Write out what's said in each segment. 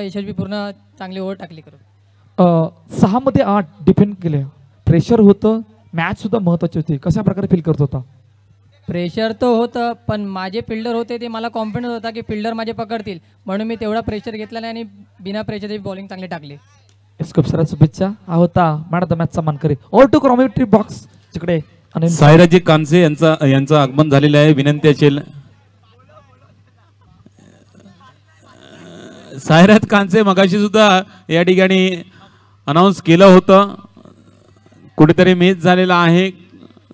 यशस्वी पूर्ण चांगली ओव्हर टाकली करून. 6 मध्ये 8 डिफेंड केले. प्रेशर होतं, मॅच सुद्धा महत्त्वाची होती. कशा प्रकारे फील करत होता? प्रेशर तो होतं, पण माझे फिल्डर होते ते मला कॉन्फिडन्स होता की फिल्डर माझे पकडतील, म्हणून मी तेवढा प्रेशर घेतला नाही आणि बिना प्रेशरची बॉलिंग चांगली टाकली. खूप साऱ्या शुभेच्छा. हा होता मॅन ऑफ द मॅचचा मानकरी. ओव्हर टू कॉमेंट्री बॉक्स तिकडे सायराजी कांसे यांचं आगमन झालेलं आहे. विनंती असेल सायराज कांसे मगाशी सुद्धा या ठिकाणी अनाऊन्स केलं होतं, कुठेतरी मिस झालेला आहे.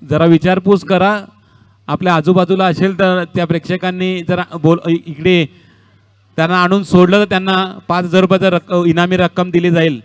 जरा विचारपूस करा, आपल्या आजूबाजूला असेल तर त्या प्रेक्षकांनी जरा इकडे त्यांना आणून सोडलं तर त्यांना 5,000 रुपयाचा इनामी रक्कम दिली जाईल.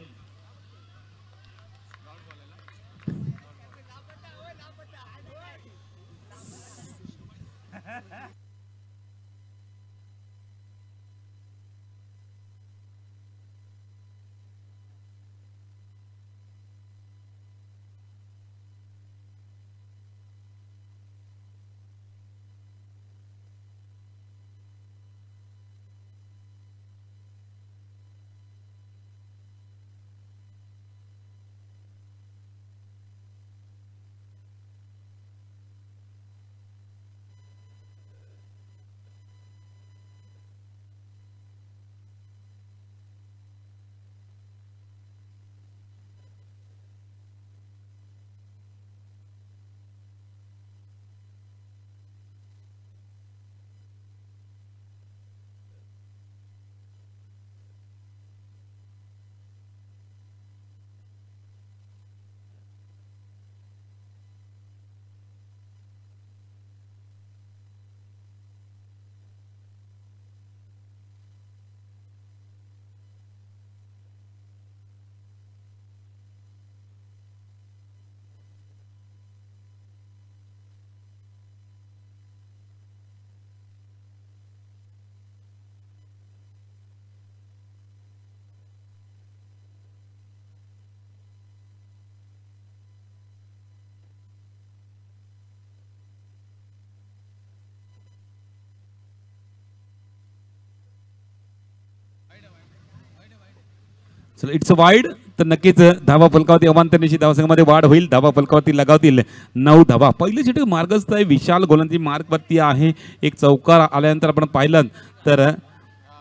चला इट्स वाईड, तर नक्कीच धावा फलकावरती अवांतरनिशी धावसंघामध्ये वाढ होईल. धावा फलकावरती लगावतील 9 धावा. पहिली षटक मार्गस्थ आहे, विशाल गोलंदाजी मार्गवरती आहे. एक चौकार आल्यानंतर आपण पाहिलं तर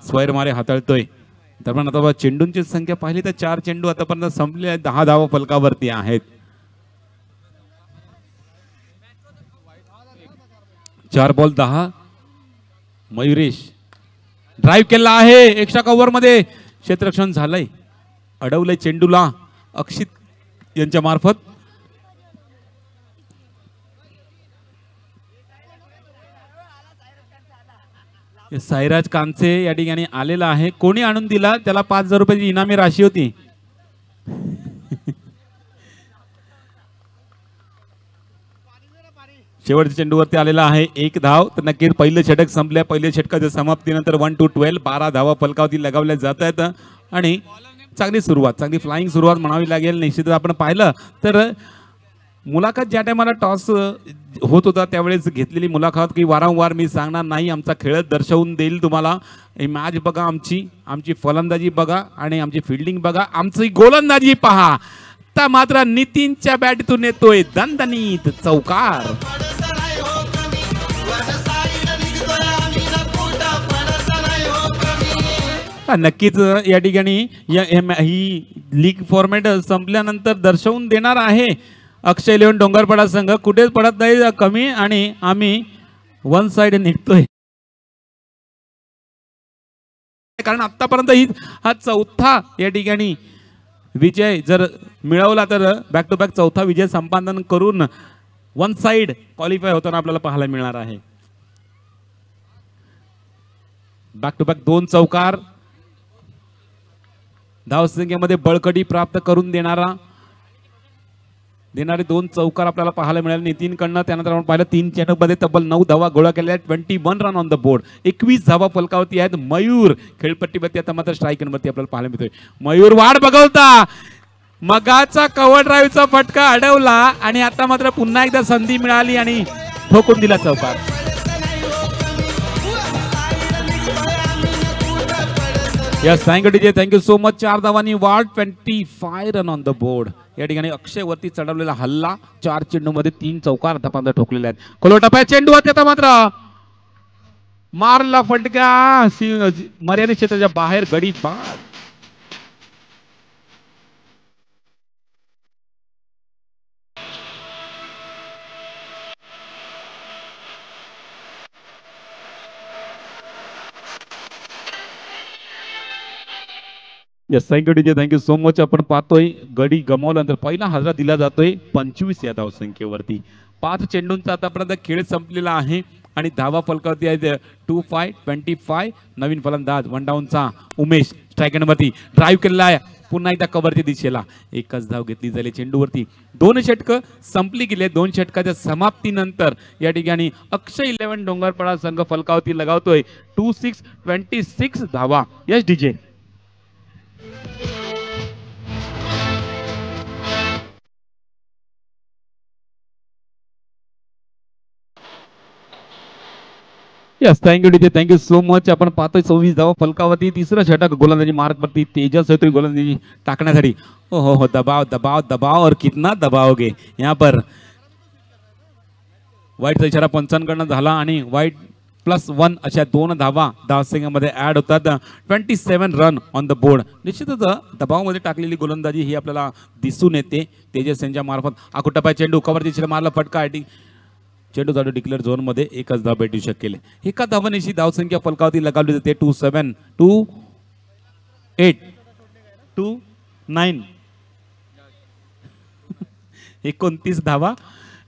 स्क्वेअर मारे हाताळतोय. दरम्यान आता चेंडूंची संख्या पाहिली तर 4 चेंडू आतापर्यंत संपले, 10 धावा फलकावरती आहेत. 4 बॉल 10. मयुरेश ड्राईव्ह केला आहे, एक्स्ट्रा कव्हर मध्ये क्षेत्ररक्षण झालंय, अडवलंय चेंडूला अक्षित यांच्या मार्फत. सायराज कांसे या ठिकाणी आलेला आहे. कोणी आणून दिला त्याला 5,000 रुपयाची इनामी राशी होती. शेवटच्या चेंडूवरती आलेला आहे 1 धाव. तर नक्कीच पहिलं षटक संपल्या. पहिल्या षटकाच्या समाप्तीनंतर 1 to 12 12 धावा फलकावरती लगावल्या जात आहेत आणि चांगली सुरुवात, चांगली फ्लाइंग सुरुवात म्हणावी लागेल. निश्चितच आपण पाहिलं तर मुलाखत ज्या टायमाला टॉस होत होता त्यावेळेस घेतलेली मुलाखत की वारंवार मी सांगणार नाही, आमचा खेळच दर्शवून देईल तुम्हाला. ही मॅच बघा, आमची फलंदाजी बघा आणि आमची फिल्डिंग बघा, आमची गोलंदाजी पहा. आता मात्र नितीनच्या बॅटतून येतोय दणदणीत चौकार. नक्कीच या ठिकाणी ही लीग फॉर्मॅट संपल्यानंतर दर्शवून देणार आहे. अक्षय इलेव्हन डोंगरपाडा संघ कुठेच पडत नाही कमी आणि आम्ही वन साइड निघतोय, कारण आतापर्यंत हा चौथा या ठिकाणी विजय जर मिळवला तर बॅक टू बॅक चौथा विजय संपादन करून वन साइड क्वालिफाय होताना आपल्याला पाहायला मिळणार आहे. बॅक टू बॅक 2 चौकार, धावसंख्येमध्ये बळकटी प्राप्त करून देणारे 2 चौकार आपल्याला पाहायला मिळाले नितीनकडनं. त्यानंतर आपण पाहिलं 3 चेंडूमध्ये तब्बल 9 धावा गोळा केल्या आहेत. 21 रन ऑन द बोर्ड. 21 धावा फलकावरती आहेत. मयूर खेळपट्टीवरती आता मात्र स्ट्राईकवरती आपल्याला पाहायला मिळतोय. मयूर वाढ बघवता, मगाचा कव्हर ड्राईव्हचा फटका अडवला आणि आता मात्र पुन्हा एकदा संधी मिळाली आणि ठोकून दिला चौकार. Yes thank you DJ thank you so much. 4 धावांनी वाढ 25 रन ऑन द बोर्ड. या ठिकाणी अक्षय वरती चढवलेला हल्ला 4 चेंडूमध्ये 3 चौकार धापांत ठोकलेले आहेत. खोलो टप्प्यात चेंडू होते आता मात्र मारला फटका मर्यादित क्षेत्राच्या बाहेर गडी बाद. Yes thank you DJ thank you so much. आपण पाहतोय गडी गमावल्यानंतर पहिला हजरा दिला जातोय 25 या धावसंख्येवरती. 5 चेंडूंचा आतापर्यंत खेळ संपलेला आहे आणि धावा फलकावरती आहेत 25. नवीन फलंदाज वन डाऊनचा उमेश स्ट्रायकरवरती ड्राईव्ह केलेला आहे पुन्हा एकदा कव्हरच्या दिशेला. एकच धाव घेतली जाईल चेंडूवरती. 2 षटकं संपली गेले. 2 षटकाच्या समाप्तीनंतर या ठिकाणी अक्षय 11 डोंगरपाडा संघ फलकावरती लगावतोय 26 धावा. Yes DJ. Yes thank you DJ thank you so much. आपण पाहतोय 26 धावा फलकावरती. तिसरं षटक गोलंदाजी मार्गवरती तेजस होतोय गोलंदाजी टाकण्यासाठी. हो दबाव दबाव दबाव और कितना दबावगे यहाँ पर. वाईटचा इशारा पंचांकडनं झाला आणि वाईट +1 अशा 2 धावा धावसंख्येमध्ये ऍड होतात. 27 रन ऑन द बोर्ड. निश्चितच दबावामध्ये टाकलेली गोलंदाजी ही आपल्याला दिसून येते तेजस यांच्या मार्फत. आकुटप्पा चेंडू कव्हर दिशेला मारला फटका. चेंडू जातो डिक्लेअर झोन मध्ये. एकच धाव भेटू शकेल. एका धावानेशी धावसंख्या फलकावरती लगावली जाते 27 28 29 29 धावा.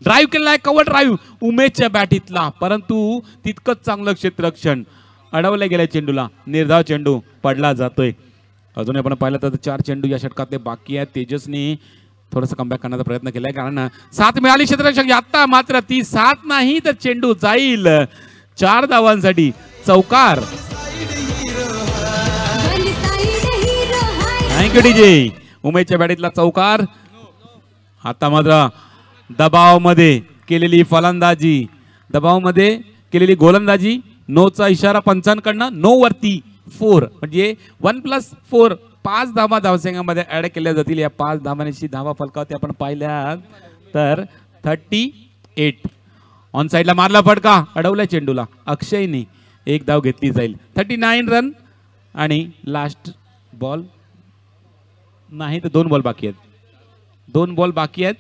ड्राईव्ह केलाय कव्हर ड्राईव्ह उमेशच्या बॅटीतला परंतु तितकंच चांगलं क्षेत्ररक्षण अडवल्या गेल्या चेंडूला. निर्धाव चेंडू पडला जातोय. अजून आपण पाहिलं तर 4 चेंडू या षटकातले बाकी आहेत. तेजसने थोडंसं कमबॅक करण्याचा प्रयत्न केलाय कारण 7 मिळाली क्षेत्ररक्षक. आता मात्र ती 7 नाही तर चेंडू जाईल 4 धावांसाठी. चौकार. Thank you DJ. उमेशच्या बॅटीतला चौकार. आता मात्र दबावामध्ये केलेली फलंदाजी दबावामध्ये केलेली गोलंदाजी. नोचा इशारा पंचांकडनं. नो वरती 4 म्हणजे 1+4 5 धावा धावसंख्येमध्ये ऍड केल्या जातील. या 5 धावांची धावा फलकावरती आपण पाहिल्या तर 38. ऑन साईडला मारला फटका अडवल्या चेंडूला. अक्षयने एक धाव घेतली जाईल. 39 रन आणि लास्ट बॉल नाही तर 2 बॉल बाकी आहेत. 2 बॉल बाकी आहेत.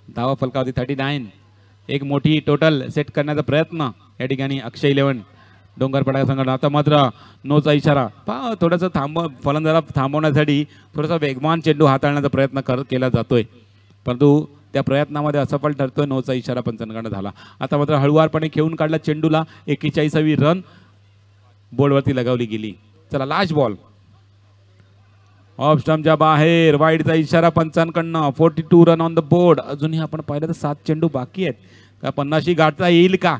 धावा फलकावरती 39. एक मोठी टोटल सेट करण्याचा प्रयत्न या ठिकाणी अक्षय 11 डोंगरपाडा संघटना. आता मात्र नोचा इशारा थोडंसं फलंदाजाला थांबवण्यासाठी थोडासा वेगवान चेंडू हाताळण्याचा प्रयत्न केला जातोय परंतु त्या प्रयत्नामध्ये असफल ठरतोय. नोचा इशारा पंचांकडनं झाला. आता मात्र हळुवारपणे खेळून काढला चेंडूला. 41वी रन बोर्डवरती लगावली गेली. चला लास्ट बॉल ऑफ स्टंपच्या बाहेर. वाईडचा इशारा पंचांकडनं. 42 रन ऑन द बोर्ड. अजूनही आपण पाहिलं तर 7 चेंडू बाकी आहेत. का 50 गाठता येईल का.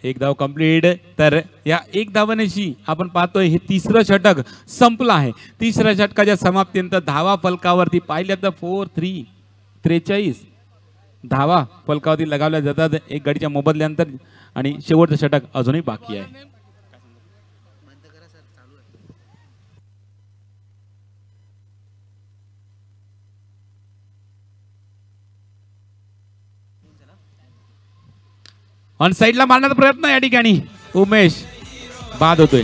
एक धाव कंप्लीट. तर या एक धावानेशी आपण पाहतोय हे तिसरं षटक संपलं आहे. तिसऱ्या षटकाच्या समाप्तीनंतर धावा फलकावरती पाहिल्या तर 43 धावा फलकावरती लगावल्या जातात एक गडीच्या मोबदल्यानंतर आणि शेवटचं षटक अजूनही बाकी आहे. ऑन साईडला मारण्याचा प्रयत्न या ठिकाणी उमेश बाद होतोय.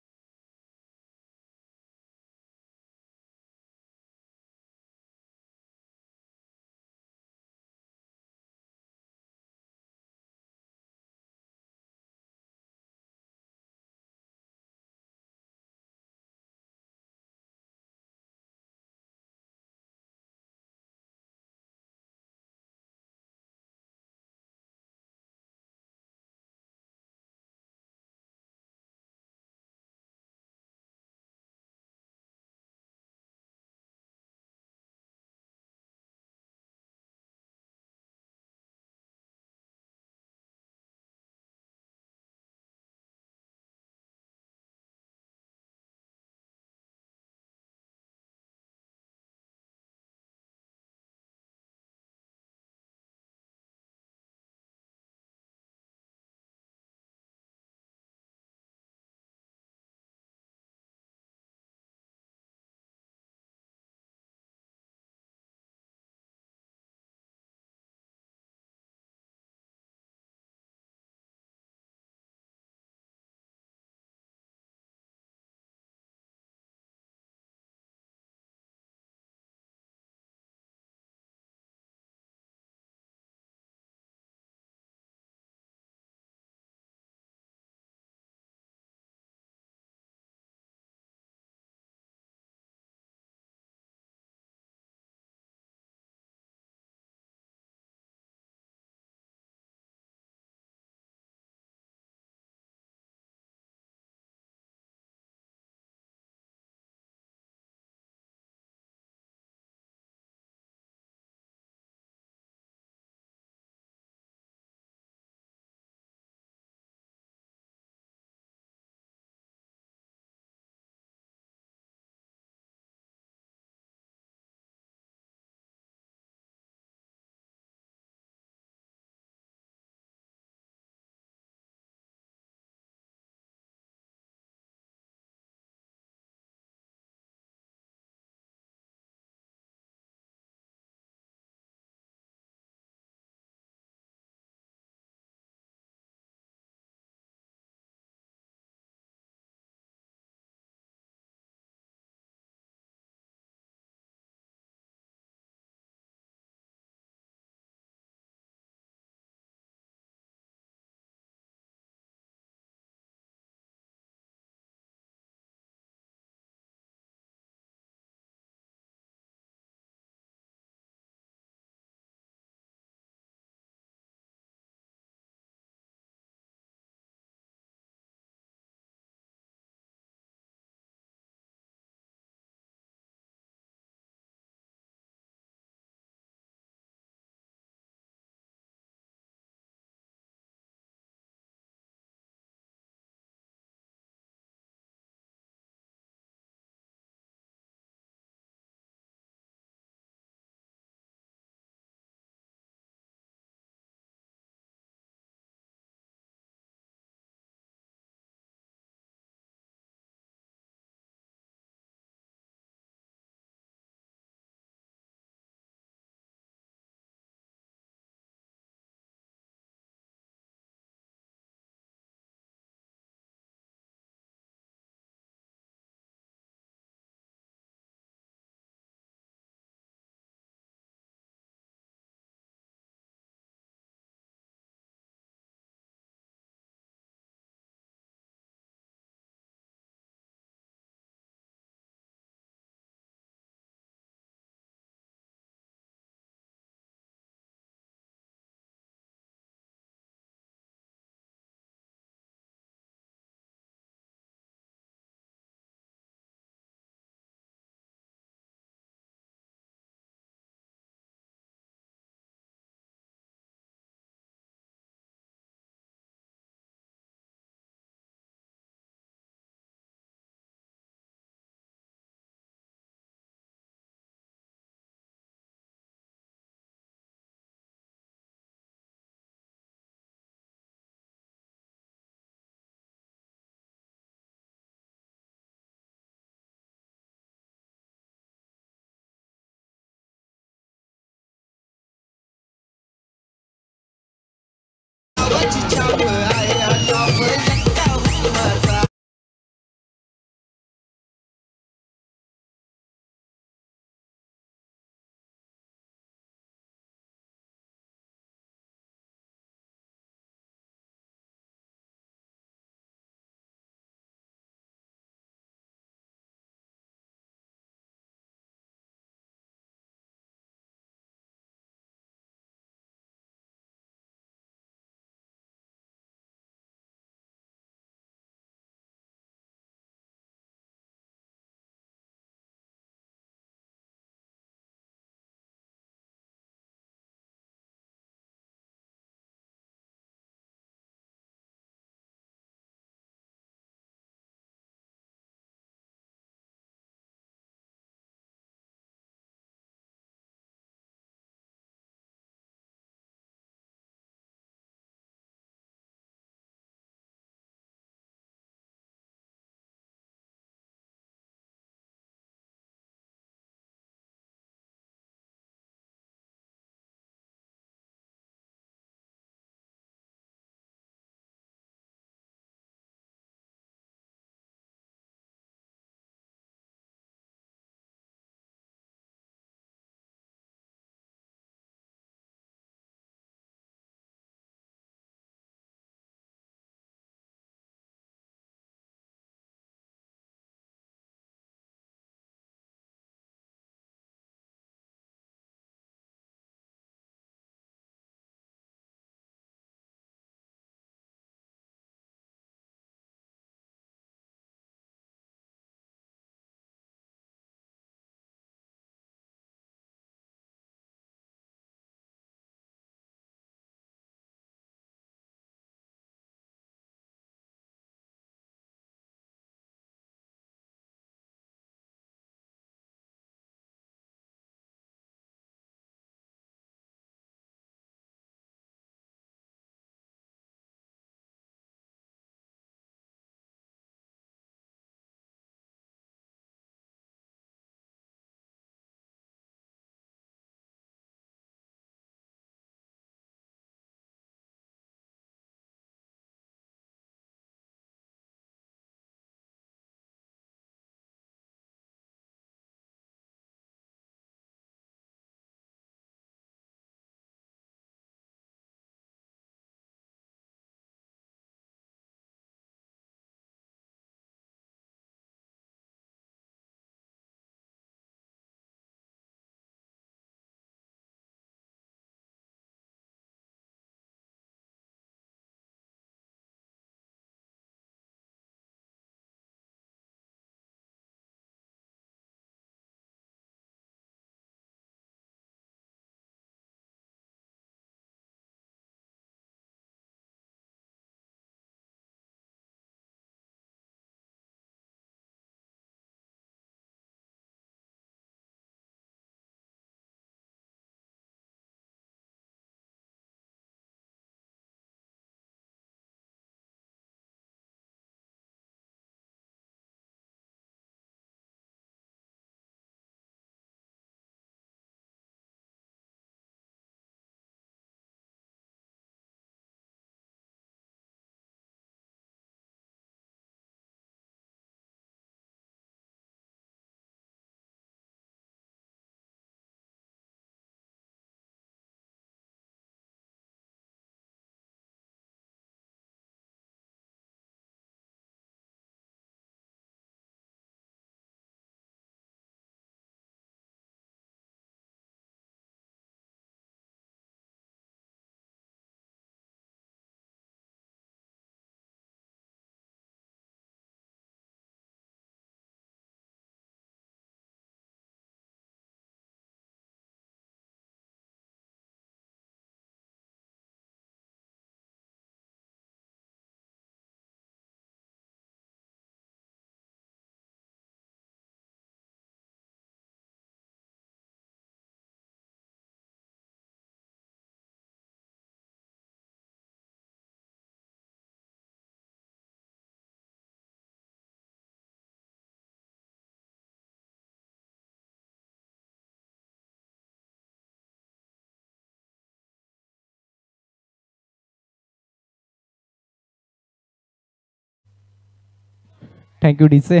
थँक्यू डीचे.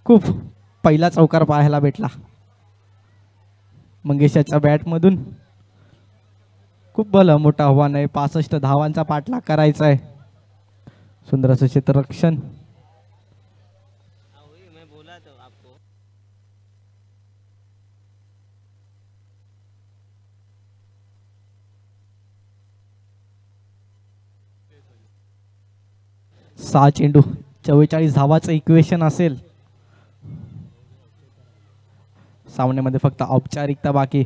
खूप पहिला चौकार पाहायला भेटला मंगेशाच्या बॅटमधून. खूप भलं मोठं आव्हान आहे, 65 धावांचा पाठलाग करायचा आहे. सुंदर असं क्षेत्ररक्षण. सहा चेंडू 44 धावाचं इक्वेशन असेल. सामन्यामध्ये फक्त औपचारिकता बाकी.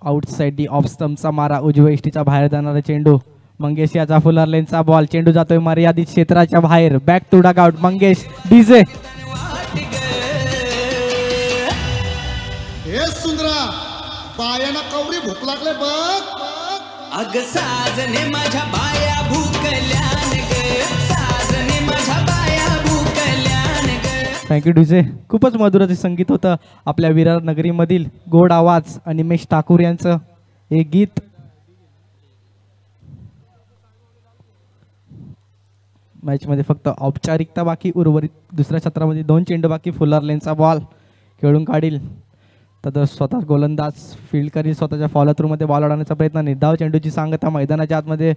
आउटसाइड दी ऑफ स्टंपचा मारा, उजव्या इष्टीच्या बाहेर जाणारा चेंडू. मंगेश याचा फुलर लेनचा बॉल. चेंडू जातोय मर्यादित क्षेत्राच्या बाहेर. Back to dug out. Mangesh DJ. हे सुंदरा बायाना कवडी भूक लागले बघ. अग साजने माझ्या बाया भूकल्यान ग, साजने माझ्या बाया भूकल्यान ग. Thank you DJ. खूपच मधुर असे संगीत होतं आपल्या विरार नगरीमधील. गोड आवाज अनिमेश ठाकूर यांचं हे गीत. मॅचमध्ये फक्त औपचारिकता बाकी. उर्वरित दुसऱ्या क्षेत्रामध्ये 2 चेंडू बाकी. फुलर लेनचा बॉल खेळून काढील. तर स्वतः गोलंदाज फील्ड करील. स्वतःच्या फॉलो थ्रूमध्ये बॉल अडवण्याचा प्रयत्न. निर्धाव चेंडूची सांगता मैदानाच्या आतमध्ये.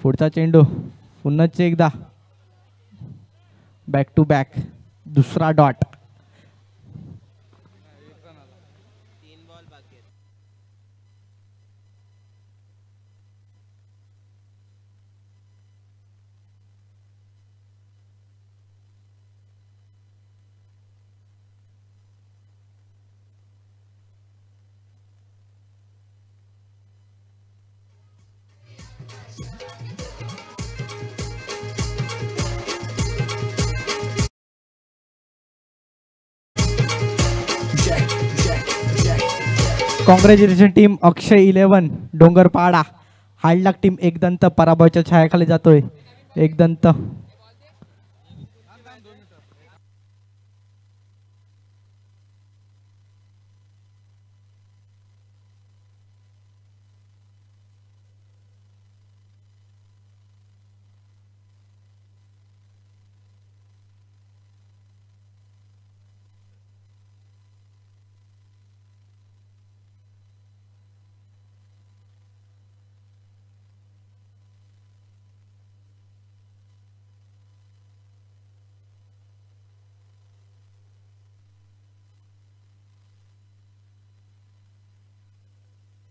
पुढचा चेंडू पुन्हाच एकदा बॅक टू बॅक. दुसरा डॉट. कॉंग्रॅच्युलेशन टीम अक्षय 11 डोंगरपाडा. हाडलाक टीम एकदंत पराभवाच्या छायाखाली जातोय. एकदंत